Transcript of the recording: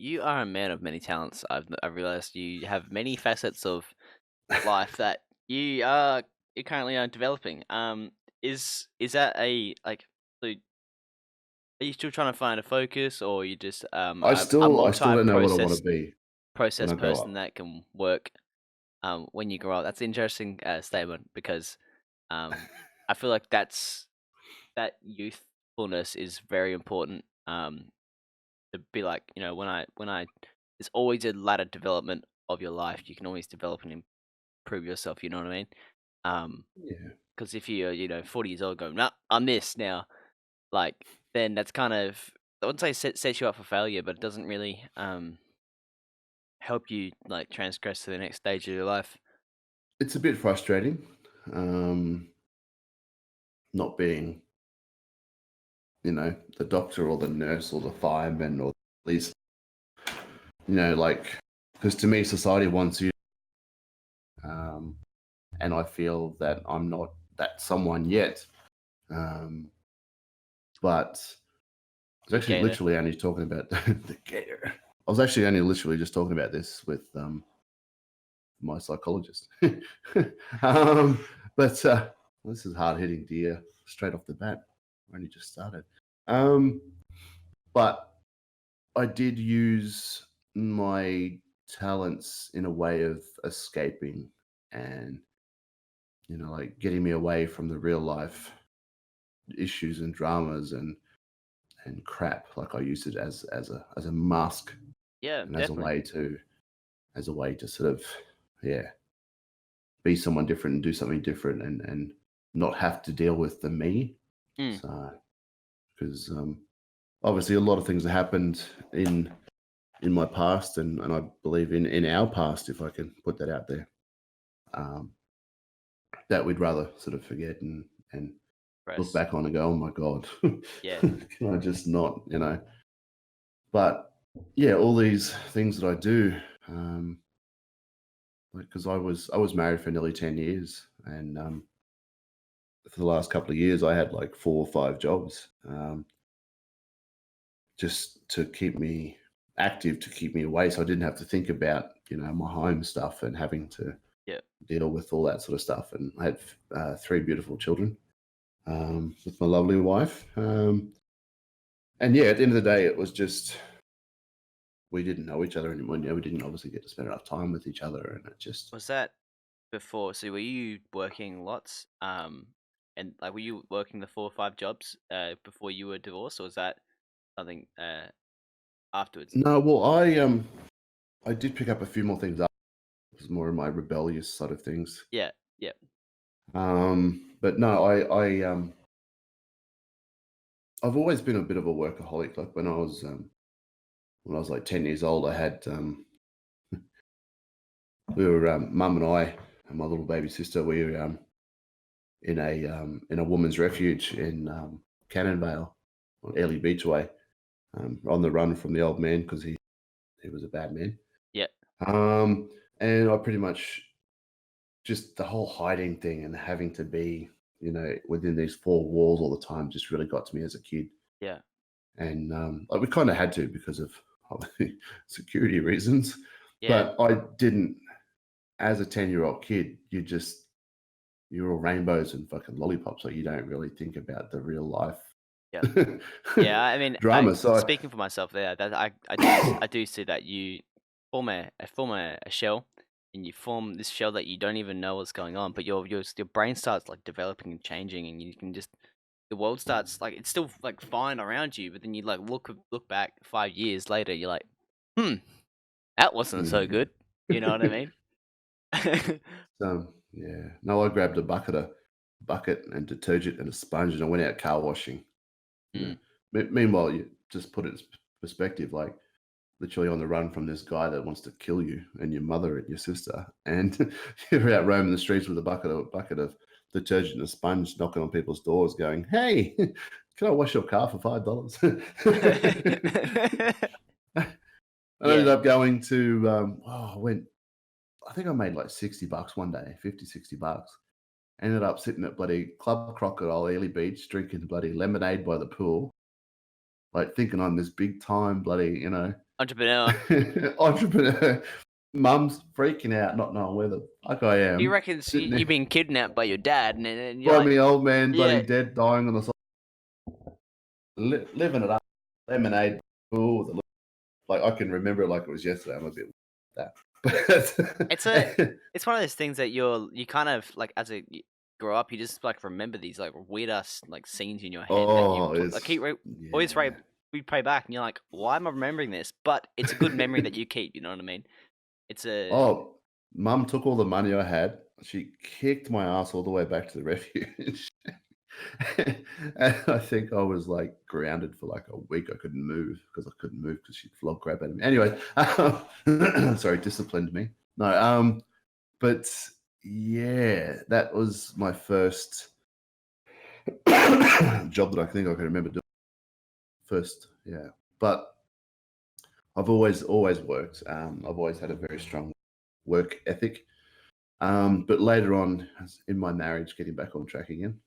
you are a man of many talents. I've realized you have many facets of life that you're currently developing. Is that a like? So are you still trying to find a focus, or you just a I still multi don't know what I want to be when process I grow person up. that can work when you grow up? That's an interesting statement because um I feel like that youthfulness is very important. To be like, when I there's always a ladder development of your life. You can always develop and improve yourself, you know what I mean? Yeah, Because if you're, 40 years old going, "No, I'm this now," like, then that's kind of, I wouldn't say sets you up for failure, but it doesn't really, help you, like, transgress to the next stage of your life. it's a bit frustrating, um, not being, the doctor or the nurse or the fireman or at least, like, because to me, society wants you, um, and I feel that I'm not that someone yet. Um, but I was You actually get it. literally only talking about the gator. I was actually only literally just talking about this with my psychologist. um, but this is hard hitting, dear, straight off the bat. I only just started. Um, but I did use my talents in a way of escaping and, like getting me away from the real life issues and dramas and crap. Like I used it as a mask Yeah, and definitely. as a way to sort of, yeah, be someone different and do something different and not have to deal with the me. Mm. So because obviously a lot of things have happened in my past and I believe in our past, if I can put that out there, um, that we'd rather sort of forget and look Press. back on and go, oh my god, Yeah. can I just not, But yeah, all these things that I do, like because I was married for nearly 10 years, and for the last couple of years, I had like 4 or 5 jobs, just to keep me active, to keep me away, so I didn't have to think about my home stuff and having to Yeah. deal with all that sort of stuff. And I had 3 beautiful children, with my lovely wife, and yeah, at the end of the day, it was just we didn't know each other anymore. We didn't obviously get to spend enough time with each other, and it just Was that before? So were you working lots? And like, were you working the 4 or 5 jobs before you were divorced, or was that something afterwards? no. Well, I did pick up a few more things up. It was more of my rebellious side of things. Yeah. Yeah. But no, I've always been a bit of a workaholic. Like when I was like 10 years old, I had we were mum and I and my little baby sister. We were in a woman's refuge in Cannonvale on Airlie Beachway, on the run from the old man because he was a bad man. Yeah. Um, and I pretty much just the whole hiding thing and having to be, within these 4 walls all the time just really got to me as a kid. Yeah. And like we kind of had to because of obviously security reasons. Yeah. But I didn't, as a 10-year-old kid, you're all rainbows and fucking lollipops. Like you don't really think about the real life Yeah. Yeah, I mean, I drama. So speaking for myself there, that I do see that you form a shell, and you form this shell that you don't even know what's going on, but your brain starts like developing and changing, and you can just the world starts like it's still like fine around you, but then you like look back 5 years later, you're like, that wasn't so mhm. good. You know what I mean? So yeah, no, I grabbed a bucket and detergent and a sponge, and I went out car washing. You know, Mm. Meanwhile, you just put it in perspective, like literally on the run from this guy that wants to kill you and your mother and your sister, and you're out roaming the streets with a bucket of detergent and a sponge, knocking on people's doors, going, "Hey, can I wash your car for $5?" I ended Yeah. up going to, I went, I think I made like $60 one day, 50, $60. Ended up sitting at bloody Club Crocodile, Ely Beach, drinking bloody lemonade by the pool, like thinking I'm this big time bloody, Entrepreneur. Entrepreneur. Mum's freaking out, not knowing where the fuck I You am. reckon Sitting you've there been kidnapped by your dad, and then you're by like, me old man, bloody yeah, dead, dying on the side, living it up. Lemonade, ooh, like I can remember it like it was yesterday. I'm a bit that, it's a but it's one of those things that you kind of like as you grow up, you just like remember these like weird ass like scenes in your head that you oh, like keep it's always yeah. we play back, and you're like, why am I remembering this? But it's a good memory that you keep. You know what I mean? It's a Oh, mum took all the money I had. She kicked my ass all the way back to the refuge. And I think I was like grounded for like a week. I couldn't move because she'd flog crap out of me. Anyway, sorry, disciplined me. No, but yeah, that was my first job that I think I can remember doing first. Yeah, but I've always worked. I've always had a very strong work ethic. But later on in my marriage, getting back on track again.